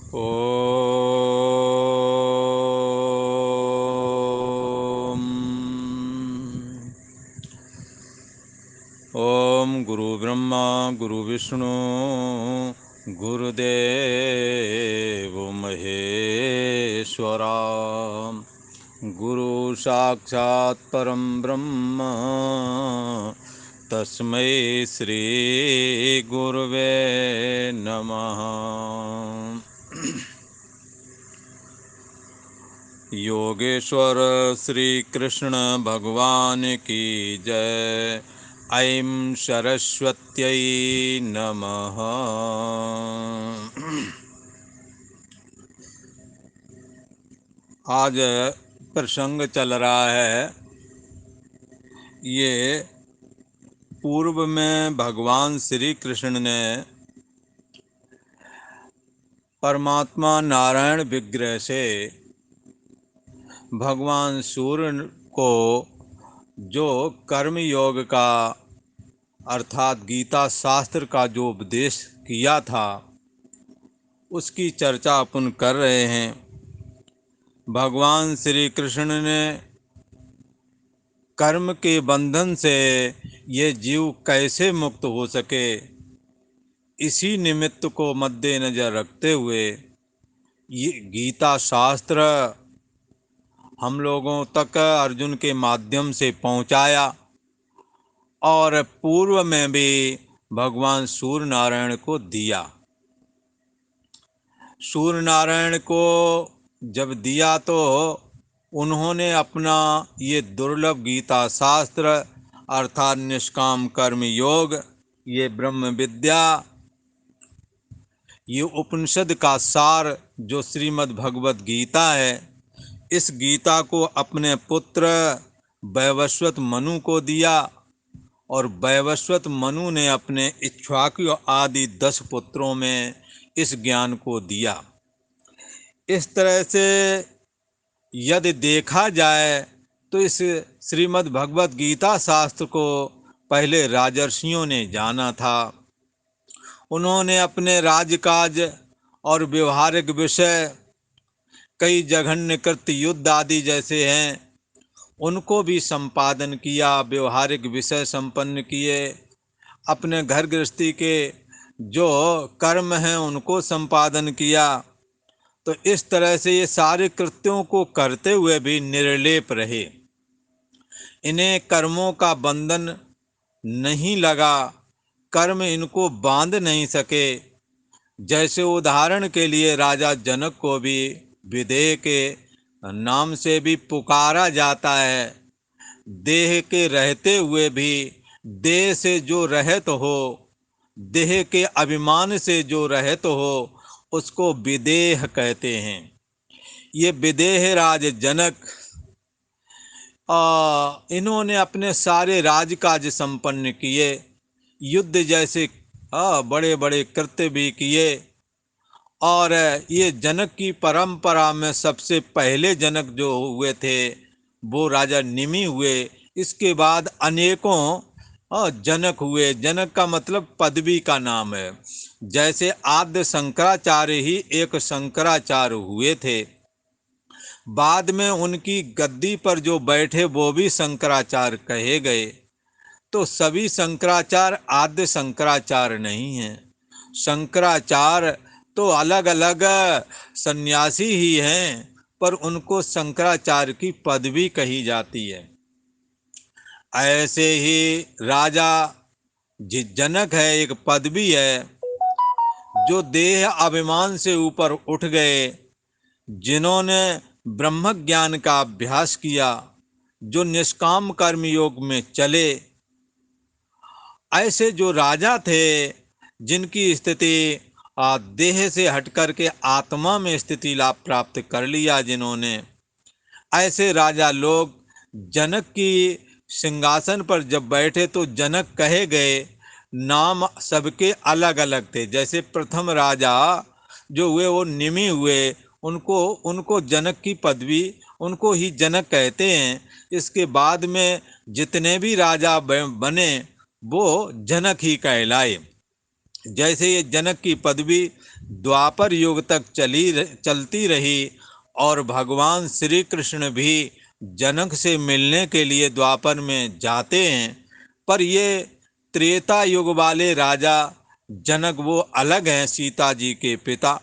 ओम ओम गुरु ब्रह्मा गुरु विष्णु गुरुदेव महेश्वरा गुरु साक्षात् परम ब्रह्म तस्मै श्री गुरुवे नमः। योगेश्वर श्री कृष्ण भगवान की जय। ऐं सरस्वत्यै नमः। आज प्रसंग चल रहा है, ये पूर्व में भगवान श्री कृष्ण ने परमात्मा नारायण विग्रह से भगवान सूर्य को जो कर्म योग का अर्थात गीता शास्त्र का जो उपदेश किया था उसकी चर्चा अपन कर रहे हैं। भगवान श्री कृष्ण ने कर्म के बंधन से ये जीव कैसे मुक्त हो सके, इसी निमित्त को मद्देनजर रखते हुए ये गीता शास्त्र हम लोगों तक अर्जुन के माध्यम से पहुंचाया। और पूर्व में भी भगवान सूर्य नारायण को दिया। सूर्य नारायण को जब दिया तो उन्होंने अपना ये दुर्लभ गीता शास्त्र अर्थात निष्काम कर्म योग, ये ब्रह्म विद्या, ये उपनिषद का सार जो श्रीमद् भगवत गीता है, इस गीता को अपने पुत्र वैवस्वत मनु को दिया। और वैवस्वत मनु ने अपने इक्ष्वाकु आदि 10 पुत्रों में इस ज्ञान को दिया। इस तरह से यदि देखा जाए तो इस श्रीमद् भगवत गीता शास्त्र को पहले राजर्षियों ने जाना था। उन्होंने अपने राजकाज और व्यवहारिक विषय, कई जघन्य कृत्य युद्ध आदि जैसे हैं, उनको भी संपादन किया, व्यवहारिक विषय संपन्न किए। अपने घर गृहस्थी के जो कर्म हैं उनको संपादन किया। तो इस तरह से ये सारे कृत्यों को करते हुए भी निर्लेप रहे। इन्हें कर्मों का बंधन नहीं लगा, कर्म इनको बांध नहीं सके। जैसे उदाहरण के लिए राजा जनक को भी विदेह के नाम से भी पुकारा जाता है। देह के रहते हुए भी देह से जो रहित हो, देह के अभिमान से जो रहित हो, उसको विदेह कहते हैं। ये विदेह राज जनक इन्होंने अपने सारे राजकाज संपन्न किए, युद्ध जैसे बड़े बड़े कृत्य भी किए। और ये जनक की परंपरा में सबसे पहले जनक जो हुए थे वो राजा निमि हुए। इसके बाद अनेकों जनक हुए। जनक का मतलब पदवी का नाम है। जैसे आद्य शंकराचार्य ही एक शंकराचार्य हुए थे, बाद में उनकी गद्दी पर जो बैठे वो भी शंकराचार्य कहे गए। तो सभी शंकराचार्य आद्य शंकराचार्य नहीं हैं। शंकराचार्य तो अलग अलग सन्यासी ही हैं, पर उनको शंकराचार्य की पदवी कही जाती है। ऐसे ही राजा जनक है, एक पदवी है। जो देह अभिमान से ऊपर उठ गए, जिन्होंने ब्रह्म ज्ञान का अभ्यास किया, जो निष्काम कर्म योग में चले, ऐसे जो राजा थे जिनकी स्थिति देह से हट कर के आत्मा में स्थिति लाभ प्राप्त कर लिया जिन्होंने, ऐसे राजा लोग जनक की सिंहासन पर जब बैठे तो जनक कहे गए। नाम सबके अलग अलग थे। जैसे प्रथम राजा जो हुए वो निमि हुए, उनको जनक की पदवी, उनको ही जनक कहते हैं। इसके बाद में जितने भी राजा बने वो जनक ही कहलाए। जैसे ये जनक की पदवी द्वापर युग तक चलती रही और भगवान श्री कृष्ण भी जनक से मिलने के लिए द्वापर में जाते हैं, पर ये त्रेता युग वाले राजा जनक वो अलग हैं, सीता जी के पिता।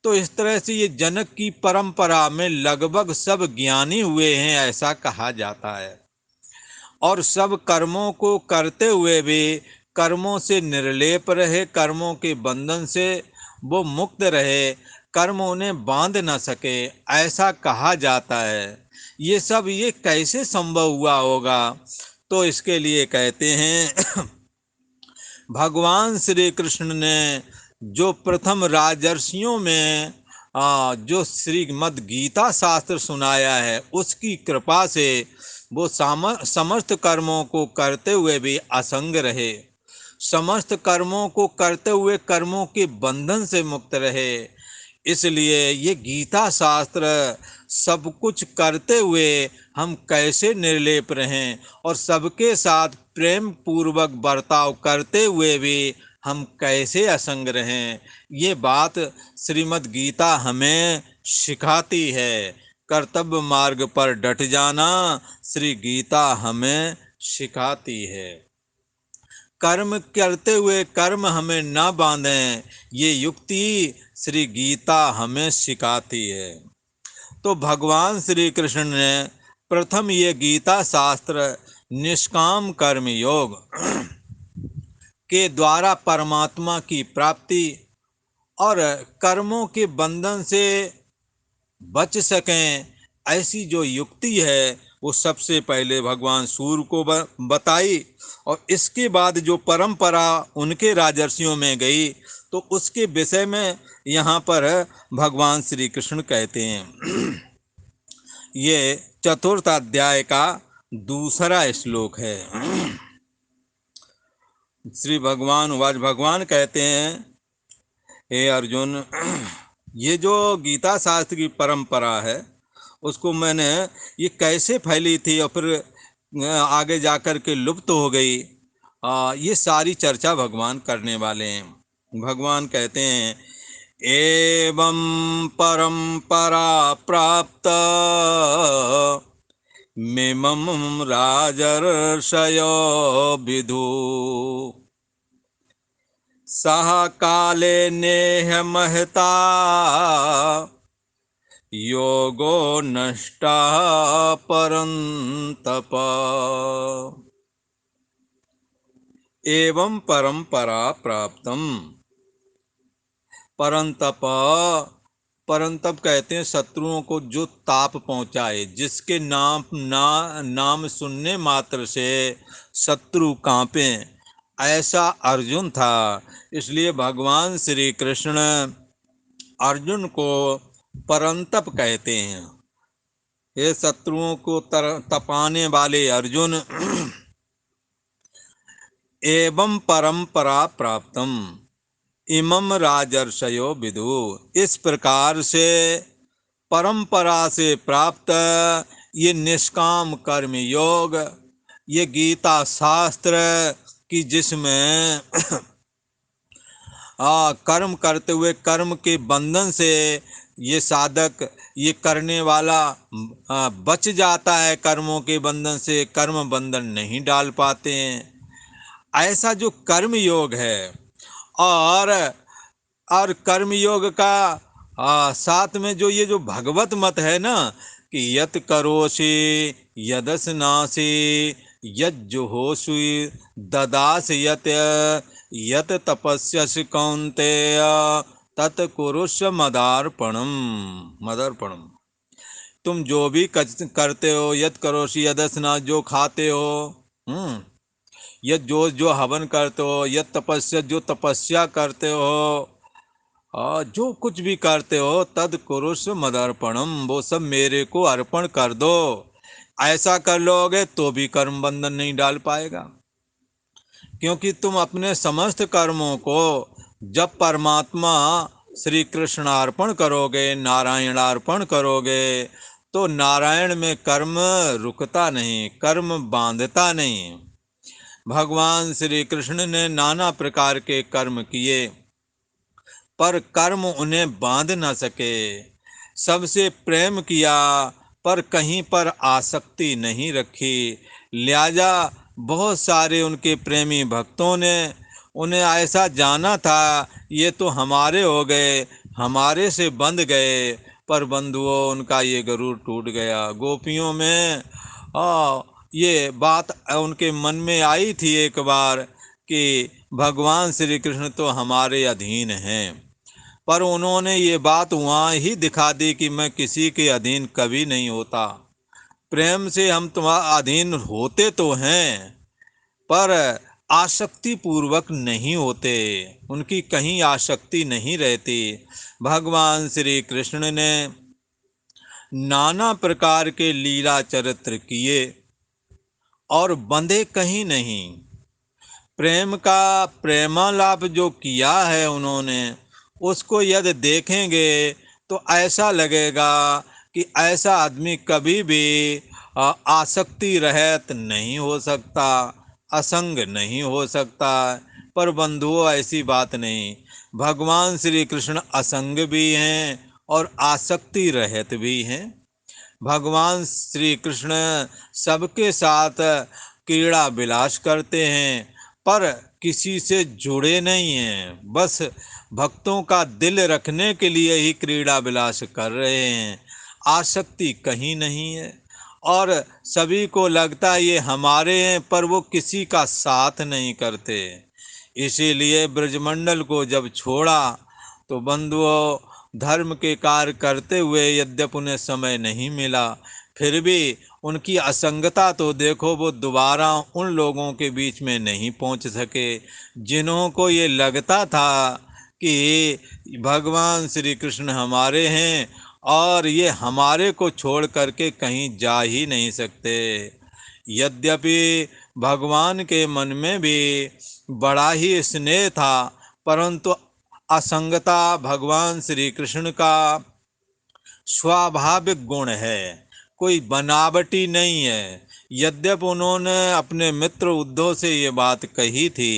तो इस तरह से ये जनक की परंपरा में लगभग सब ज्ञानी हुए हैं, ऐसा कहा जाता है। और सब कर्मों को करते हुए भी कर्मों से निर्लेप रहे, कर्मों के बंधन से वो मुक्त रहे, कर्म उन्हें बांध न सके, ऐसा कहा जाता है। ये सब ये कैसे संभव हुआ होगा? तो इसके लिए कहते हैं भगवान श्री कृष्ण ने जो प्रथम राजर्षियों में जो श्रीमद् गीता शास्त्र सुनाया है, उसकी कृपा से वो समस्त कर्मों को करते हुए भी असंग रहे, समस्त कर्मों को करते हुए कर्मों के बंधन से मुक्त रहे। इसलिए ये गीता शास्त्र सब कुछ करते हुए हम कैसे निर्लेप रहें और सबके साथ प्रेम पूर्वक बर्ताव करते हुए भी हम कैसे असंग रहें, ये बात श्रीमद् गीता हमें सिखाती है। कर्तव्य मार्ग पर डट जाना श्री गीता हमें सिखाती है। कर्म करते हुए कर्म हमें न बांधें, ये युक्ति श्री गीता हमें सिखाती है। तो भगवान श्री कृष्ण ने प्रथम ये गीता शास्त्र निष्काम कर्म योग के द्वारा परमात्मा की प्राप्ति और कर्मों के बंधन से बच सकें, ऐसी जो युक्ति है वो सबसे पहले भगवान सूर्य को बताई, और इसके बाद जो परंपरा उनके राजर्षियों में गई तो उसके विषय में यहाँ पर भगवान श्री कृष्ण कहते हैं। ये चतुर्थ अध्याय का दूसरा श्लोक है। श्री भगवान वाज भगवान कहते हैं, हे अर्जुन, ये जो गीता शास्त्र की परंपरा है उसको मैंने ये कैसे फैली थी और फिर आगे जाकर के लुप्त हो गई, ये सारी चर्चा भगवान करने वाले हैं। भगवान कहते हैं, एवं परंपरा प्राप्त मिमं राजर्षयो विदु सह काले नेह महता योगो नष्टा परंतप। एवं परंपरा प्राप्तम, परंतप, परंतप कहते हैं शत्रुओं को जो ताप पहुंचाए, जिसके नाम सुनने मात्र से शत्रु कांपे, ऐसा अर्जुन था। इसलिए भगवान श्री कृष्ण अर्जुन को परंतप कहते हैं। ये शत्रुओं को तपाने वाले अर्जुन, एवं परंपरा प्राप्तम इमम राजर्षयो विदु, इस प्रकार से परंपरा से प्राप्त ये निष्काम कर्म योग, ये गीता शास्त्र की जिसमें कर्म करते हुए कर्म के बंधन से ये साधक, ये करने वाला बच जाता है, कर्मों के बंधन से कर्म बंधन नहीं डाल पाते हैं। ऐसा जो कर्म योग है और कर्म योग का साथ में जो ये जो भगवत मत है ना, कि यत करोषि यदस्नासि यज्जुहोषि ददास यत तपस्यसि कौन्तेय तत् कुरुष्व मदार्पणम। मदार्पणम, तुम जो भी करते हो, यत करोषि यदस्ना, जो खाते हो, यद जो हवन करते हो, यद तपस्या, जो तपस्या करते हो, जो कुछ भी करते हो, तद कुरुष्व मदर्पणम, वो सब मेरे को अर्पण कर दो। ऐसा कर लोगे तो भी कर्म बंधन नहीं डाल पाएगा, क्योंकि तुम अपने समस्त कर्मों को जब परमात्मा श्री कृष्ण अर्पण करोगे, नारायण अर्पण करोगे, तो नारायण में कर्म रुकता नहीं, कर्म बांधता नहीं। भगवान श्री कृष्ण ने नाना प्रकार के कर्म किए, पर कर्म उन्हें बांध न सके। सबसे प्रेम किया, पर कहीं पर आसक्ति नहीं रखी। लिहाजा बहुत सारे उनके प्रेमी भक्तों ने उन्हें ऐसा जाना था, ये तो हमारे हो गए, हमारे से बंध गए, पर बंधुओं उनका ये गरूर टूट गया। गोपियों में ये बात उनके मन में आई थी एक बार कि भगवान श्री कृष्ण तो हमारे अधीन हैं, पर उन्होंने ये बात वहाँ ही दिखा दी कि मैं किसी के अधीन कभी नहीं होता। प्रेम से हम तुम्हारे अधीन होते तो हैं, पर आसक्ति पूर्वक नहीं होते, उनकी कहीं आसक्ति नहीं रहती। भगवान श्री कृष्ण ने नाना प्रकार के लीला चरित्र किए और बंधे कहीं नहीं। प्रेम का प्रेमालाप जो किया है उन्होंने, उसको यदि देखेंगे तो ऐसा लगेगा कि ऐसा आदमी कभी भी आसक्ति रहित नहीं हो सकता, असंग नहीं हो सकता। पर बंधुओं ऐसी बात नहीं, भगवान श्री कृष्ण असंग भी हैं और आसक्ति रहित भी हैं। भगवान श्री कृष्ण सबके साथ क्रीड़ा विलास करते हैं, पर किसी से जुड़े नहीं हैं, बस भक्तों का दिल रखने के लिए ही क्रीड़ा विलास कर रहे हैं। आसक्ति कहीं नहीं है, और सभी को लगता है ये हमारे हैं, पर वो किसी का साथ नहीं करते। इसीलिए ब्रजमंडल को जब छोड़ा तो बंधुओं, धर्म के कार्य करते हुए यद्यपि उन्हें समय नहीं मिला, फिर भी उनकी असंगता तो देखो, वो दोबारा उन लोगों के बीच में नहीं पहुंच सके जिन्हों को ये लगता था कि भगवान श्री कृष्ण हमारे हैं और ये हमारे को छोड़ करके कहीं जा ही नहीं सकते। यद्यपि भगवान के मन में भी बड़ा ही स्नेह था, परंतु असंगता भगवान श्री कृष्ण का स्वाभाविक गुण है, कोई बनावटी नहीं है। यद्यपि उन्होंने अपने मित्र उद्धव से ये बात कही थी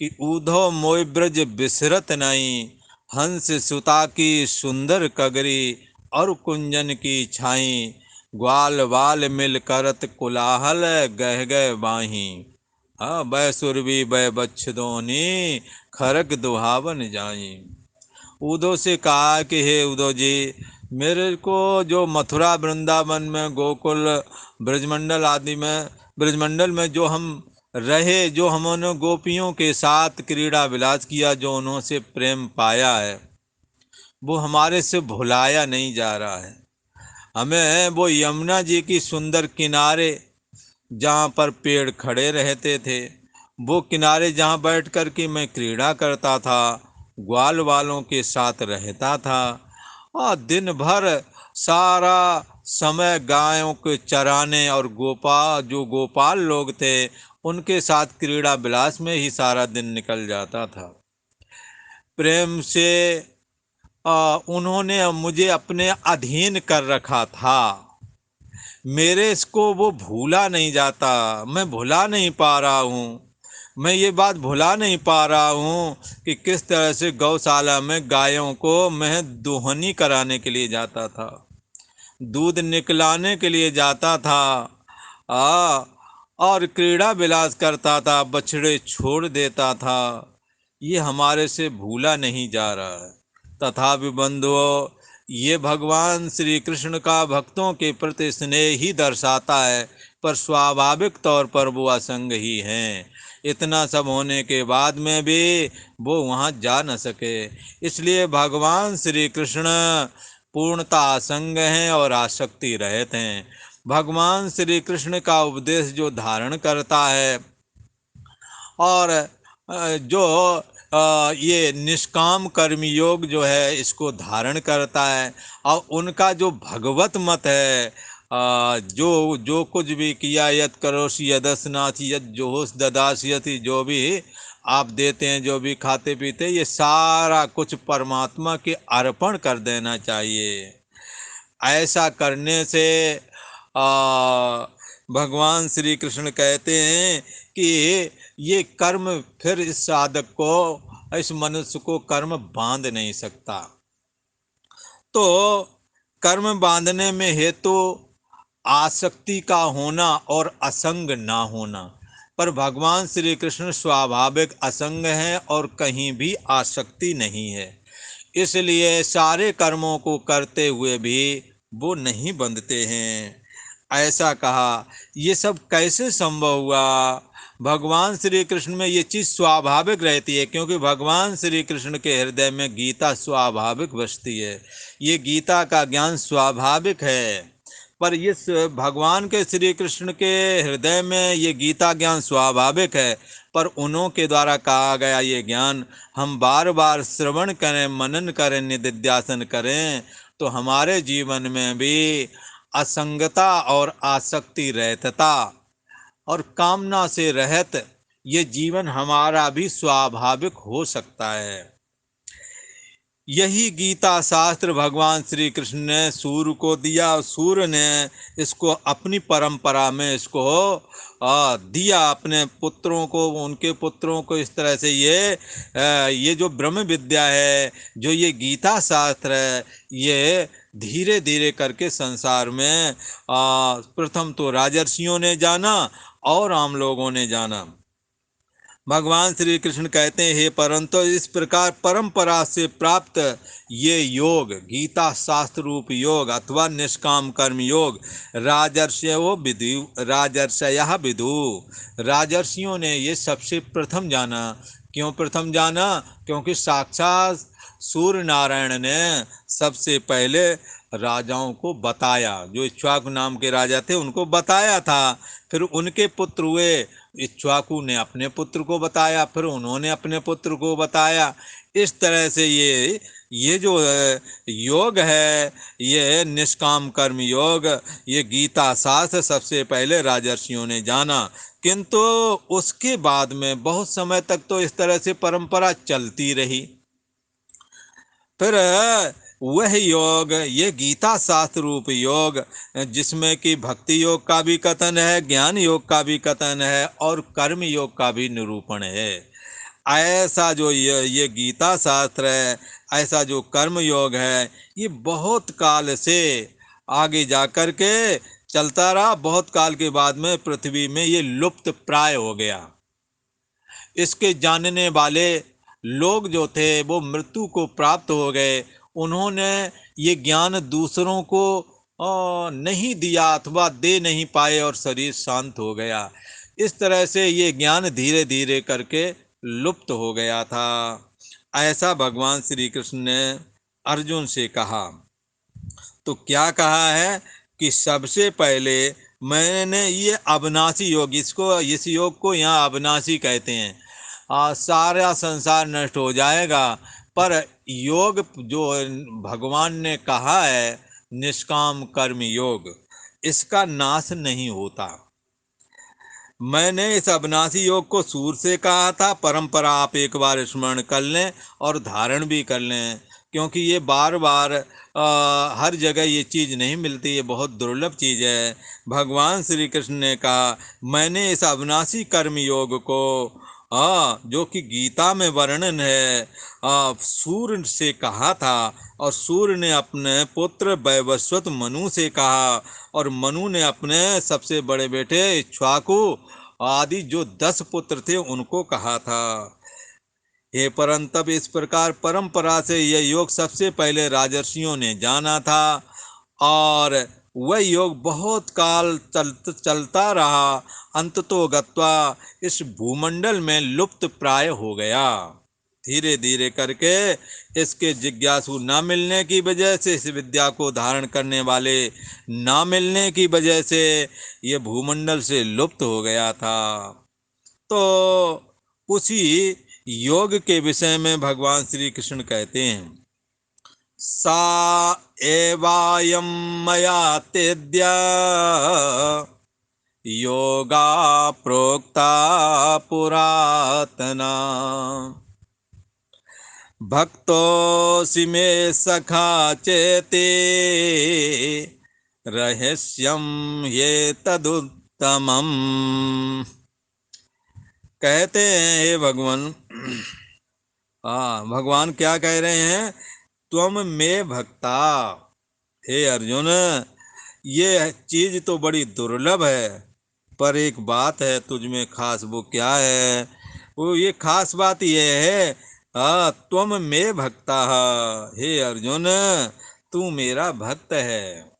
कि उद्धव मोय ब्रज बिसरत नहीं, हंस सुता की सुंदर कगरी और कुंजन की छाई, ग्वाल वाल मिल करत कुलाहल गह गह बाही, बै सुरभि बै बच्छदोनी खरक दुहावन जाई। उद्धव से कहा कि हे उद्धव जी, मेरे को जो मथुरा वृंदावन में गोकुल ब्रजमंडल आदि में ब्रजमंडल में जो हम रहे, जो हमने गोपियों के साथ क्रीड़ा विलास किया, जो उन्होंने प्रेम पाया है, वो हमारे से भुलाया नहीं जा रहा है। हमें वो यमुना जी की सुंदर किनारे जहाँ पर पेड़ खड़े रहते थे, वो किनारे जहाँ बैठ कर के मैं क्रीड़ा करता था, ग्वाल वालों के साथ रहता था, और दिन भर सारा समय गायों के चराने और गोपाल लोग थे उनके साथ क्रीड़ा विलास में ही सारा दिन निकल जाता था। प्रेम से उन्होंने मुझे अपने अधीन कर रखा था, मेरे इसको वो भूला नहीं जाता, मैं भुला नहीं पा रहा हूँ। मैं ये बात भुला नहीं पा रहा हूँ कि किस तरह से गौशाला में गायों को मैं दोहनी कराने के लिए जाता था, दूध निकलाने के लिए जाता था, और क्रीड़ा विलास करता था, बछड़े छोड़ देता था। ये हमारे से भूला नहीं जा रहा है। तथापि बंधुओं, ये भगवान श्री कृष्ण का भक्तों के प्रति स्नेह ही दर्शाता है, पर स्वाभाविक तौर पर वो असंग ही हैं। इतना सब होने के बाद में भी वो वहाँ जा न सके, इसलिए भगवान श्री कृष्ण पूर्णता असंग हैं और आसक्ति रहित हैं। भगवान श्री कृष्ण का उपदेश जो धारण करता है और जो ये निष्काम कर्म योग जो है इसको धारण करता है, और उनका जो भगवत मत है, जो जो कुछ भी किया, यत करोसि यदस्नासि यत जोहोस ददास्यति, जो भी आप देते हैं, जो भी खाते पीते, ये सारा कुछ परमात्मा के अर्पण कर देना चाहिए। ऐसा करने से भगवान श्री कृष्ण कहते हैं कि ये कर्म फिर इस साधक को, इस मनुष्य को कर्म बांध नहीं सकता। तो कर्म बांधने में हेतु आसक्ति का होना और असंग ना होना, पर भगवान श्री कृष्ण स्वाभाविक असंग हैं और कहीं भी आसक्ति नहीं है, इसलिए सारे कर्मों को करते हुए भी वो नहीं बंधते हैं। ऐसा कहा। ये सब कैसे संभव हुआ? भगवान श्री कृष्ण में ये चीज़ स्वाभाविक रहती है, क्योंकि भगवान श्री कृष्ण के हृदय में गीता स्वाभाविक बसती है। ये गीता का ज्ञान स्वाभाविक है। पर इस भगवान के श्री कृष्ण के हृदय में ये गीता ज्ञान स्वाभाविक है, पर उन्हों के द्वारा कहा गया ये ज्ञान हम बार बार श्रवण करें, मनन करें, निदिध्यासन करें, तो हमारे जीवन में भी असंगता और आसक्ति रहता और कामना से रहित ये जीवन हमारा भी स्वाभाविक हो सकता है। यही गीता शास्त्र भगवान श्री कृष्ण ने सूर्य को दिया, और सूर्य ने इसको अपनी परंपरा में इसको दिया अपने पुत्रों को, उनके पुत्रों को। इस तरह से ये जो ब्रह्म विद्या है, जो ये गीता शास्त्र है, ये धीरे धीरे करके संसार में प्रथम तो राजर्षियों ने जाना और आम लोगों ने जाना। भगवान श्री कृष्ण कहते हैं, हे परंतु इस प्रकार परंपरा से प्राप्त ये योग, गीता शास्त्र रूप योग अथवा निष्काम कर्म योग, राजर्षयः विदु, राजर्षियों ने ये सबसे प्रथम जाना। क्यों प्रथम जाना? क्योंकि साक्षात सूर्य नारायण ने सबसे पहले राजाओं को बताया, जो इक्ष्वाकु नाम के राजा थे उनको बताया था। फिर उनके पुत्र हुए, इक्ष्वाकु ने अपने पुत्र को बताया, फिर उन्होंने अपने पुत्र को बताया। इस तरह से ये जो योग है, ये निष्काम कर्म योग, ये गीता शास्त्र सबसे पहले राजर्षियों ने जाना। किंतु उसके बाद में बहुत समय तक तो इस तरह से परंपरा चलती रही। फिर वह योग, ये गीता शास्त्र रूप योग, जिसमें कि भक्ति योग का भी कथन है, ज्ञान योग का भी कथन है और कर्म योग का भी निरूपण है। ऐसा जो ये गीता शास्त्र है, ऐसा जो कर्म योग है, ये बहुत काल से आगे जाकर के चलता रहा। बहुत काल के बाद में पृथ्वी में ये लुप्त प्राय हो गया। इसके जानने वाले लोग जो थे वो मृत्यु को प्राप्त हो गए। उन्होंने ये ज्ञान दूसरों को नहीं दिया अथवा दे नहीं पाए और शरीर शांत हो गया। इस तरह से ये ज्ञान धीरे धीरे करके लुप्त हो गया था। ऐसा भगवान श्री कृष्ण ने अर्जुन से कहा। तो क्या कहा है कि सबसे पहले मैंने ये अविनाशी योग, इस योग को यहाँ अविनाशी कहते हैं। सारा संसार नष्ट हो जाएगा, पर योग जो भगवान ने कहा है निष्काम कर्म योग, इसका नाश नहीं होता। मैंने इस अविनाशी योग को सूर्य से कहा था। परंपरा आप एक बार स्मरण कर लें और धारण भी कर लें, क्योंकि ये बार बार हर जगह ये चीज़ नहीं मिलती, ये बहुत दुर्लभ चीज़ है। भगवान श्री कृष्ण ने कहा, मैंने इस अविनाशी कर्म योग को जो कि गीता में वर्णन है, सूर्य से कहा था, और सूर्य ने अपने पुत्र वैवस्वत मनु से कहा, और मनु ने अपने सबसे बड़े बेटे इक्ष्वाकु आदि जो 10 पुत्र थे उनको कहा था। हे परंतप इस प्रकार परंपरा से यह योग सबसे पहले राजर्षियों ने जाना था, और वह योग बहुत काल चलता रहा। अंततो गत्वा इस भूमंडल में लुप्त प्राय हो गया। धीरे धीरे करके इसके जिज्ञासु ना मिलने की वजह से, इस विद्या को धारण करने वाले ना मिलने की वजह से ये भूमंडल से लुप्त हो गया था। तो उसी योग के विषय में भगवान श्री कृष्ण कहते हैं, सा एवायं मया तेद्या योगा प्रोक्ता पुरातना, भक्तोऽसि मे सखा चेते रहस्यं ह्येतदुत्तमम्। कहते हैं हे भगवान, हाँ भगवान क्या कह रहे हैं, त्वम में भक्ता। हे अर्जुन, ये चीज तो बड़ी दुर्लभ है, पर एक बात है तुझ में खास। वो क्या है? वो ये खास बात ये है, हाँ त्वम में भक्ता। हे अर्जुन, तू मेरा भक्त है।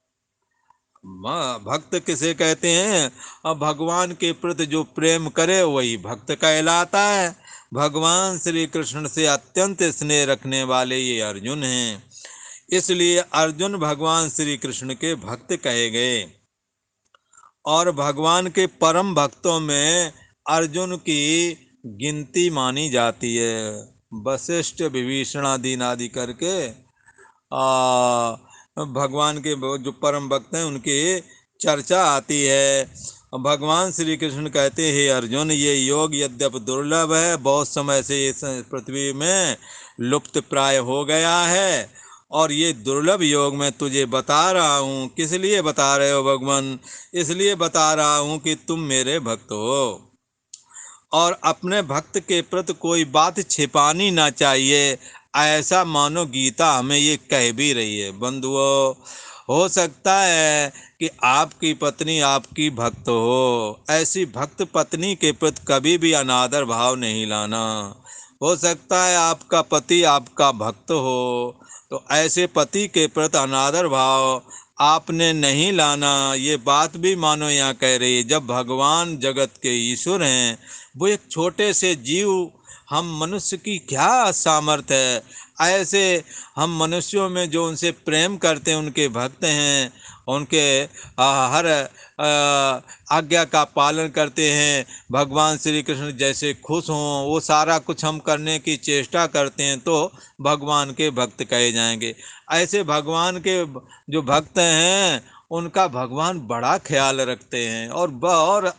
भक्त किसे कहते हैं? अब भगवान के प्रति जो प्रेम करे वही भक्त कहलाता है। भगवान श्री कृष्ण से अत्यंत स्नेह रखने वाले ये अर्जुन हैं, इसलिए अर्जुन भगवान श्री कृष्ण के भक्त कहे गए। और भगवान के परम भक्तों में अर्जुन की गिनती मानी जाती है। वशिष्ठ विभीषण आदि नादि करके भगवान के जो परम भक्त हैं उनकी चर्चा आती है। भगवान श्री कृष्ण कहते हैं, हे अर्जुन, ये योग यद्यप दुर्लभ है, बहुत समय से इस पृथ्वी में लुप्त प्राय हो गया है, और ये दुर्लभ योग मैं तुझे बता रहा हूँ। किस लिए बता रहे हो भगवान? इसलिए बता रहा हूँ कि तुम मेरे भक्त हो, और अपने भक्त के प्रति कोई बात छिपानी ना चाहिए, ऐसा मानो गीता हमें ये कह भी रही है। बंधुओं, हो सकता है कि आपकी पत्नी आपकी भक्त हो, ऐसी भक्त पत्नी के प्रति कभी भी अनादर भाव नहीं लाना। हो सकता है आपका पति आपका भक्त हो, तो ऐसे पति के प्रति अनादर भाव आपने नहीं लाना। ये बात भी मानो यहाँ कह रही है, जब भगवान जगत के ईश्वर हैं, वो एक छोटे से जीव, हम मनुष्य की क्या सामर्थ्य है, ऐसे हम मनुष्यों में जो उनसे प्रेम करते हैं, उनके भक्त हैं, उनके हर आज्ञा का पालन करते हैं। भगवान श्री कृष्ण जैसे खुश हों, वो सारा कुछ हम करने की चेष्टा करते हैं, तो भगवान के भक्त कहे जाएंगे। ऐसे भगवान के जो भक्त हैं उनका भगवान बड़ा ख्याल रखते हैं, और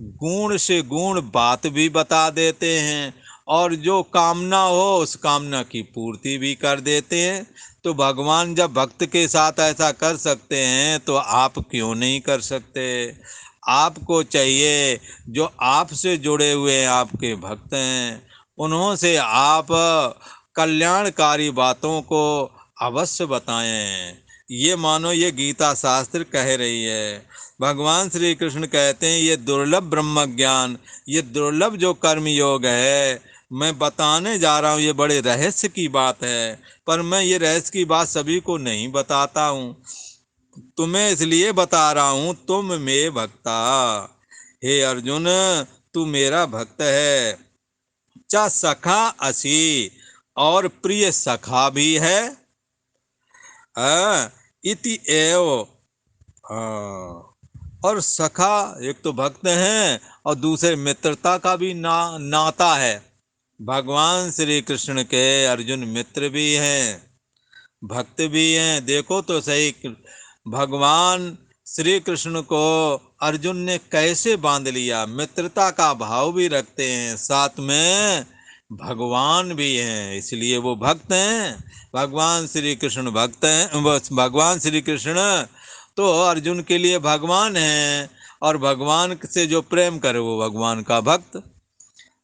गुण से गुण बात भी बता देते हैं, और जो कामना हो उस कामना की पूर्ति भी कर देते हैं। तो भगवान जब भक्त के साथ ऐसा कर सकते हैं, तो आप क्यों नहीं कर सकते? आपको चाहिए, जो आपसे जुड़े हुए हैं, आपके भक्त हैं, उन्हों से आप कल्याणकारी बातों को अवश्य बताएं। ये मानो ये गीता शास्त्र कह रही है। भगवान श्री कृष्ण कहते हैं, ये दुर्लभ ब्रह्म ज्ञान, ये दुर्लभ जो कर्म योग है, मैं बताने जा रहा हूँ। ये बड़े रहस्य की बात है, पर मैं ये रहस्य की बात सभी को नहीं बताता हूँ, तुम्हें इसलिए बता रहा हूँ, तुम में भक्ता। हे अर्जुन, तू मेरा भक्त है। चा सखा असी, और प्रिय सखा भी है। इति एव, और सखा एक तो भक्त हैं, और दूसरे मित्रता का भी नाता है। भगवान श्री कृष्ण के अर्जुन मित्र भी हैं, भक्त भी हैं। देखो तो सही, भगवान श्री कृष्ण को अर्जुन ने कैसे बांध लिया। मित्रता का भाव भी रखते हैं, साथ में भगवान भी हैं, इसलिए वो भक्त हैं। भगवान श्री कृष्ण भक्त हैं, भगवान श्री कृष्ण तो अर्जुन के लिए भगवान हैं, और भगवान से जो प्रेम करे वो भगवान का भक्त।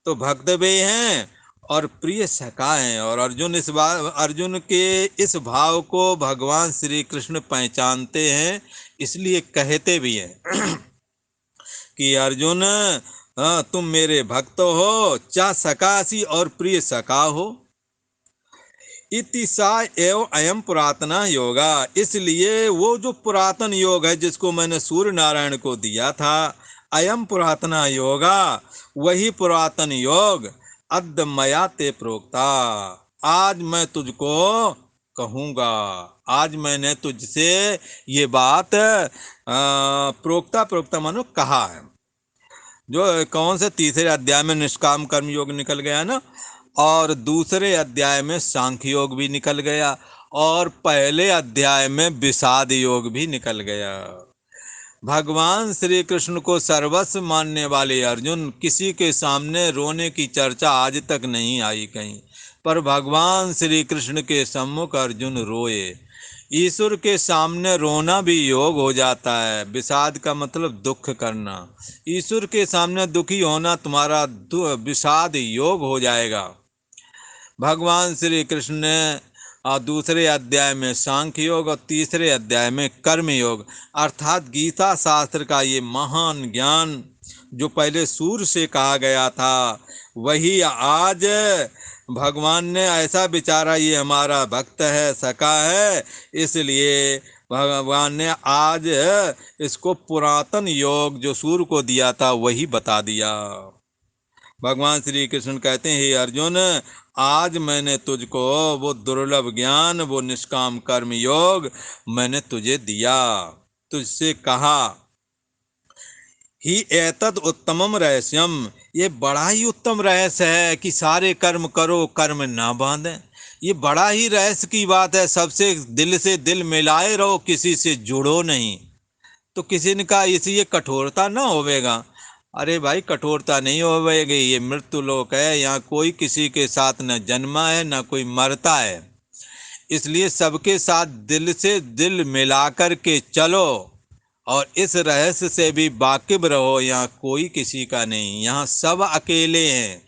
तो भक्त भी हैं और प्रिय सखा हैं। और अर्जुन के इस भाव को भगवान श्री कृष्ण पहचानते हैं, इसलिए कहते भी हैं कि अर्जुन, तुम मेरे भक्त हो, चा सकासी, और प्रिय सखा हो। इति सा एव अयम पुरातना योगा, इसलिए वो जो पुरातन योग है जिसको मैंने सूर्य नारायण को दिया था, अयम पुरातना योगा, वही पुरातन योग अद्य मया ते प्रोक्ता, आज मैं तुझको कहूँगा। आज मैंने तुझसे ये बात प्रोक्ता मानो कहा है। जो कौन से तीसरे अध्याय में निष्काम कर्म योग निकल गया ना, और दूसरे अध्याय में सांख्य योग भी निकल गया, और पहले अध्याय में विषाद योग भी निकल गया। भगवान श्री कृष्ण को सर्वस्व मानने वाले अर्जुन, किसी के सामने रोने की चर्चा आज तक नहीं आई कहीं, पर भगवान श्री कृष्ण के सम्मुख अर्जुन रोए। ईश्वर के सामने रोना भी योग हो जाता है। विषाद का मतलब दुख करना। ईश्वर के सामने दुखी होना तुम्हारा विषाद योग हो जाएगा। भगवान श्री कृष्ण ने दूसरे अध्याय में सांख्य योग और तीसरे अध्याय में कर्म योग अर्थात गीता शास्त्र का ये महान ज्ञान जो पहले सूर्य से कहा गया था, वही आज भगवान ने ऐसा विचारा ये हमारा भक्त है, सखा है, इसलिए भगवान ने आज इसको पुरातन योग जो सूर्य को दिया था वही बता दिया। भगवान श्री कृष्ण कहते हैं, हे अर्जुन, आज मैंने तुझको वो दुर्लभ ज्ञान, वो निष्काम कर्म योग मैंने तुझे दिया, तुझसे कहा। ही एतद उत्तमम रहस्यम, ये बड़ा ही उत्तम रहस्य है कि सारे कर्म करो, कर्म ना बांधे। ये बड़ा ही रहस्य की बात है। सबसे दिल से दिल मिलाए रहो, किसी से जुड़ो नहीं। तो किसी ने कहा इसी ये कठोरता ना होवेगा। अरे भाई, कठोरता नहीं होवेगी, ये मृत्यु लोक है, यहाँ कोई किसी के साथ न जन्मा है न कोई मरता है। इसलिए सबके साथ दिल से दिल मिलाकर के चलो और इस रहस्य से भी वाकिफ रहो। यहाँ कोई किसी का नहीं, यहाँ सब अकेले हैं।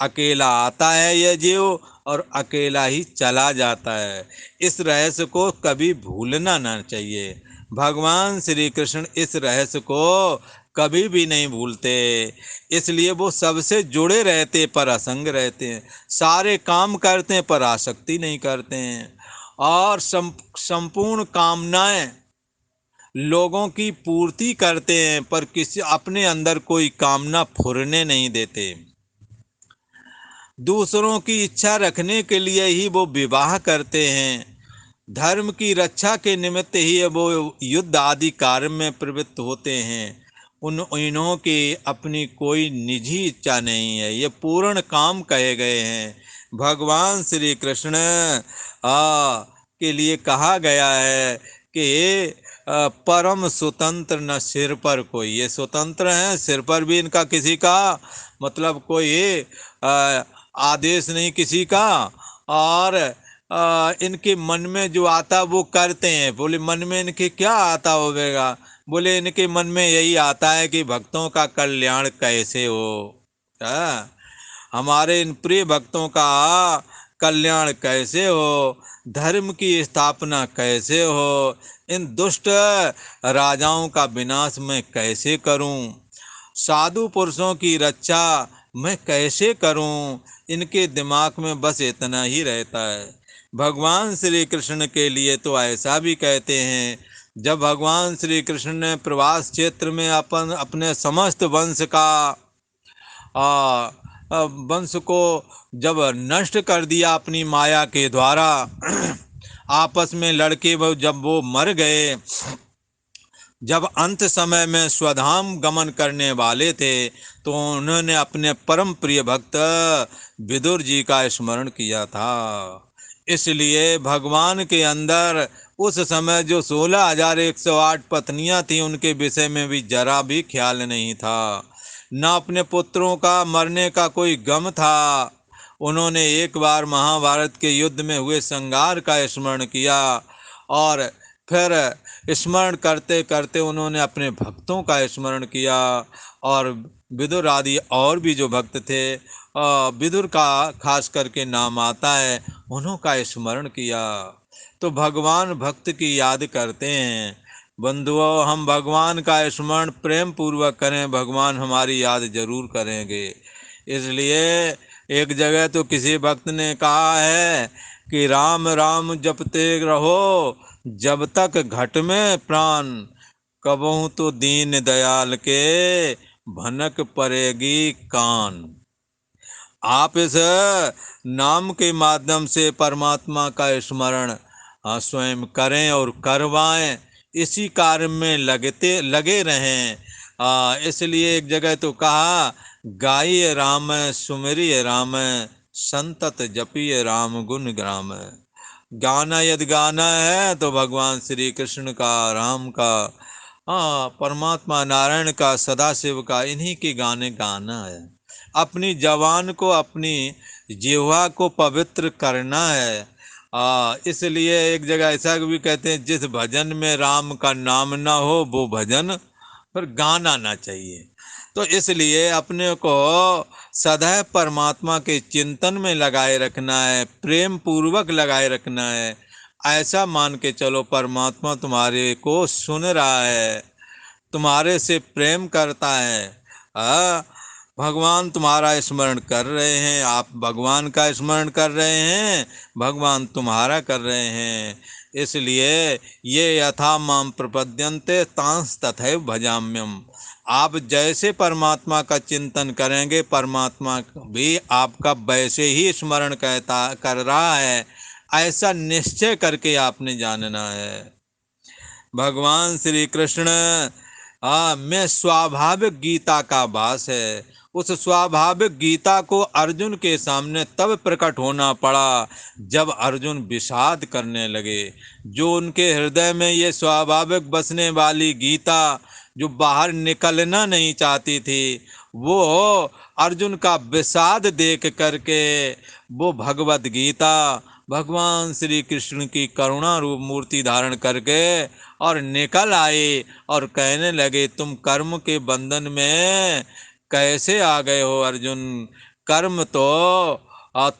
अकेला आता है यह जीव और अकेला ही चला जाता है। इस रहस्य को कभी भूलना ना चाहिए। भगवान श्री कृष्ण इस रहस्य को कभी भी नहीं भूलते, इसलिए वो सबसे जुड़े रहते पर असंग रहते हैं। सारे काम करते हैं पर आसक्ति नहीं करते हैं, और संपूर्ण कामनाएं लोगों की पूर्ति करते हैं पर किसी अपने अंदर कोई कामना फुरने नहीं देते। दूसरों की इच्छा रखने के लिए ही वो विवाह करते हैं। धर्म की रक्षा के निमित्त ही वो युद्ध आदि कार्य में प्रवृत्त होते हैं। इन्हों की अपनी कोई निजी इच्छा नहीं है, ये पूर्ण काम कहे गए हैं। भगवान श्री कृष्ण के लिए कहा गया है कि परम स्वतंत्र न सिर पर कोई। ये स्वतंत्र हैं, सिर पर भी इनका किसी का मतलब कोई आदेश नहीं किसी का, और इनके मन में जो आता वो करते हैं। बोले मन में इनके क्या आता होगा? बोले इनके मन में यही आता है कि भक्तों का कल्याण कैसे हो, हमारे इन प्रिय भक्तों का कल्याण कैसे हो, धर्म की स्थापना कैसे हो, इन दुष्ट राजाओं का विनाश मैं कैसे करूं, साधु पुरुषों की रक्षा मैं कैसे करूं। इनके दिमाग में बस इतना ही रहता है। भगवान श्री कृष्ण के लिए तो ऐसा भी कहते हैं, जब भगवान श्री कृष्ण ने प्रवास क्षेत्र में अपने समस्त वंश का वंश को जब नष्ट कर दिया अपनी माया के द्वारा, आपस में लड़के जब वो मर गए, जब अंत समय में स्वधाम गमन करने वाले थे, तो उन्होंने अपने परम प्रिय भक्त विदुर जी का स्मरण किया था। इसलिए भगवान के अंदर उस समय जो 16,108 पत्नियां थीं, उनके विषय में भी जरा भी ख्याल नहीं था। न अपने पुत्रों का मरने का कोई गम था। उन्होंने एक बार महाभारत के युद्ध में हुए संहार का स्मरण किया, और फिर स्मरण करते करते उन्होंने अपने भक्तों का स्मरण किया, और विदुर आदि और भी जो भक्त थे, विदुर का खास करके नाम आता है, उन्हों का स्मरण किया। तो भगवान भक्त की याद करते हैं। बंधुओं, हम भगवान का स्मरण प्रेम पूर्वक करें, भगवान हमारी याद जरूर करेंगे। इसलिए एक जगह तो किसी भक्त ने कहा है कि राम राम जपते रहो जब तक घट में प्राण, कबहू तो दीन दयाल के भनक पड़ेगी कान। आप इस नाम के माध्यम से परमात्मा का स्मरण स्वयं करें और करवाएं, इसी कार्य में लगे रहें। इसलिए एक जगह तो कहा, गाइए राम सुमिरिय राम, संतत जपिए राम गुण ग्राम। गाना यदि गाना है तो भगवान श्री कृष्ण का, राम का, परमात्मा नारायण का, सदाशिव का, इन्हीं के गाने गाना है। अपनी जवान को, अपनी जिह्वा को पवित्र करना है। इसलिए एक जगह ऐसा भी कहते हैं, जिस भजन में राम का नाम ना हो वो भजन पर गाना ना चाहिए। तो इसलिए अपने को सदैव परमात्मा के चिंतन में लगाए रखना है, प्रेम पूर्वक लगाए रखना है। ऐसा मान के चलो परमात्मा तुम्हारे को सुन रहा है, तुम्हारे से प्रेम करता है। आ, भगवान तुम्हारा स्मरण कर रहे हैं, आप भगवान का स्मरण कर रहे हैं, भगवान तुम्हारा कर रहे हैं। इसलिए ये यथा माम प्रपद्यन्ते तांस तथैव भजाम्यम। आप जैसे परमात्मा का चिंतन करेंगे, परमात्मा भी आपका वैसे ही स्मरण कर रहा है। ऐसा निश्चय करके आपने जानना है। भगवान श्री कृष्ण में स्वाभाविक गीता का वास है। उस स्वाभाविक गीता को अर्जुन के सामने तब प्रकट होना पड़ा जब अर्जुन विषाद करने लगे। जो उनके हृदय में ये स्वाभाविक बसने वाली गीता जो बाहर निकलना नहीं चाहती थी, वो अर्जुन का विषाद देख करके वो भगवत गीता भगवान श्री कृष्ण की करुणा रूप मूर्ति धारण करके और निकल आए और कहने लगे, तुम कर्म के बंधन में कैसे आ गए हो अर्जुन? कर्म तो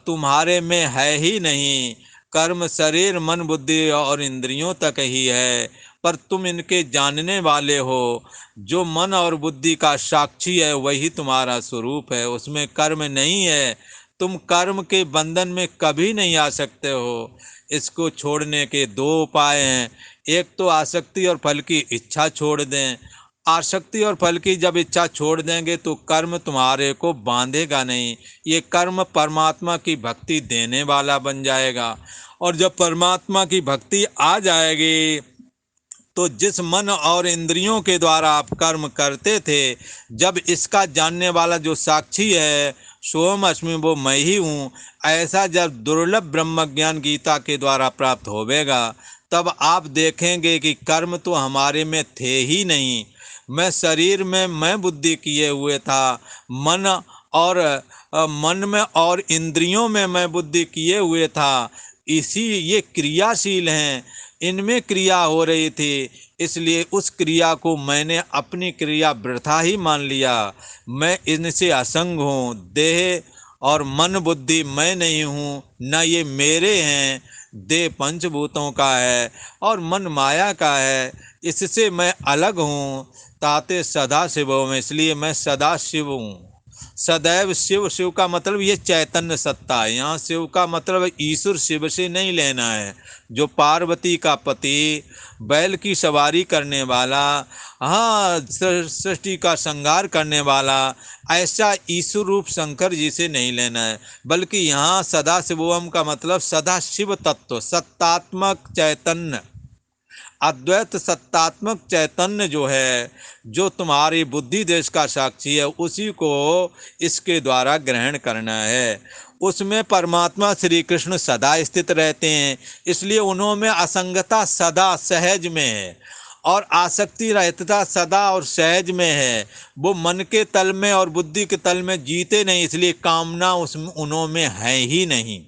तुम्हारे में है ही नहीं। कर्म शरीर मन बुद्धि और इंद्रियों तक ही है, पर तुम इनके जानने वाले हो। जो मन और बुद्धि का साक्षी है वही तुम्हारा स्वरूप है, उसमें कर्म नहीं है। तुम कर्म के बंधन में कभी नहीं आ सकते हो। इसको छोड़ने के दो उपाय हैं। एक तो आसक्ति और फल की इच्छा छोड़ दें। आसक्ति और फल की जब इच्छा छोड़ देंगे तो कर्म तुम्हारे को बांधेगा नहीं। ये कर्म परमात्मा की भक्ति देने वाला बन जाएगा। और जब परमात्मा की भक्ति आ जाएगी तो जिस मन और इंद्रियों के द्वारा आप कर्म करते थे, जब इसका जानने वाला जो साक्षी है सोम अस्मि वो मैं ही हूँ, ऐसा जब दुर्लभ ब्रह्म ज्ञान गीता के द्वारा प्राप्त होवेगा, तब आप देखेंगे कि कर्म तो हमारे में थे ही नहीं। मैं शरीर में मैं बुद्धि किए हुए था, मन में और इंद्रियों में मैं बुद्धि किए हुए था। इसी ये क्रियाशील हैं, इनमें क्रिया हो रही थी, इसलिए उस क्रिया को मैंने अपनी क्रिया वृथा ही मान लिया। मैं इनसे असंग हूँ। देह और मन बुद्धि मैं नहीं हूँ, न ये मेरे हैं। देह पंचभूतों का है और मन माया का है, इससे मैं अलग हूँ। ताते सदा शिव में, इसलिए मैं सदा शिव हूँ। सदैव शिव, शिव का मतलब ये चैतन्य सत्ता है। यहाँ शिव का मतलब ईश्वर शिव से नहीं लेना है। जो पार्वती का पति, बैल की सवारी करने वाला, हाँ सृष्टि का संहार करने वाला, ऐसा ईश्वर रूप शंकर जी से नहीं लेना है। बल्कि यहाँ सदा शिवम का मतलब सदा शिव तत्व, सत्तात्मक चैतन्य, अद्वैत सत्तात्मक चैतन्य जो है, जो तुम्हारी बुद्धि देश का साक्षी है, उसी को इसके द्वारा ग्रहण करना है। उसमें परमात्मा श्री कृष्ण सदा स्थित रहते हैं, इसलिए उन्होंने असंगता सदा सहज में है और आसक्ति रहता सदा और सहज में है। वो मन के तल में और बुद्धि के तल में जीते नहीं, इसलिए कामना उन्होंने है ही नहीं।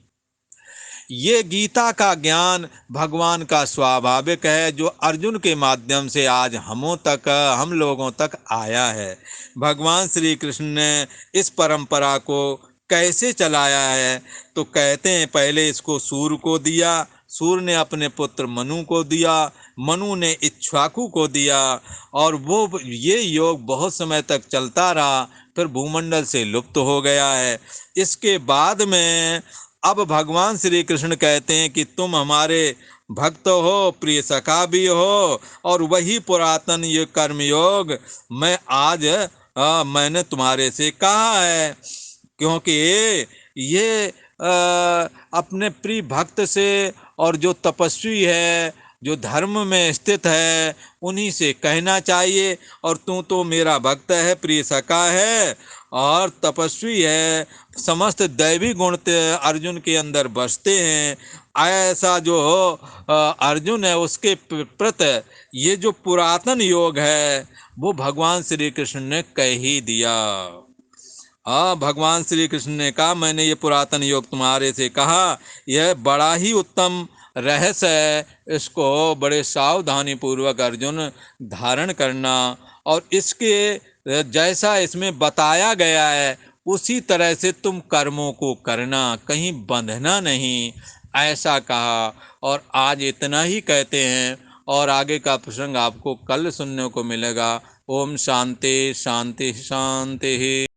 ये गीता का ज्ञान भगवान का स्वाभाविक है, जो अर्जुन के माध्यम से आज हम लोगों तक आया है। भगवान श्री कृष्ण ने इस परंपरा को कैसे चलाया है? तो कहते हैं पहले इसको सूर को दिया, सूर ने अपने पुत्र मनु को दिया, मनु ने इक्ष्वाकु को दिया, और वो ये योग बहुत समय तक चलता रहा, फिर भूमंडल से लुप्त हो गया है। इसके बाद में अब भगवान श्री कृष्ण कहते हैं कि तुम हमारे भक्त हो, प्रिय सखा भी हो, और वही पुरातन ये कर्मयोग मैं आज मैंने तुम्हारे से कहा है। क्योंकि ये अपने प्रिय भक्त से और जो तपस्वी है, जो धर्म में स्थित है, उन्हीं से कहना चाहिए। और तू तो मेरा भक्त है, प्रिय सखा है और तपस्वी है, समस्त दैवी गुण अर्जुन के अंदर बसते हैं। ऐसा जो अर्जुन है उसके प्रति ये जो पुरातन योग है वो भगवान श्री कृष्ण ने कह ही दिया। हाँ, भगवान श्री कृष्ण ने कहा, मैंने ये पुरातन योग तुम्हारे से कहा, यह बड़ा ही उत्तम रहस्य है, इसको बड़े सावधानी पूर्वक अर्जुन धारण करना, और इसके जैसा इसमें बताया गया है उसी तरह से तुम कर्मों को करना, कहीं बंधना नहीं, ऐसा कहा। और आज इतना ही कहते हैं, और आगे का प्रसंग आपको कल सुनने को मिलेगा। ओम शांति शांति शांति।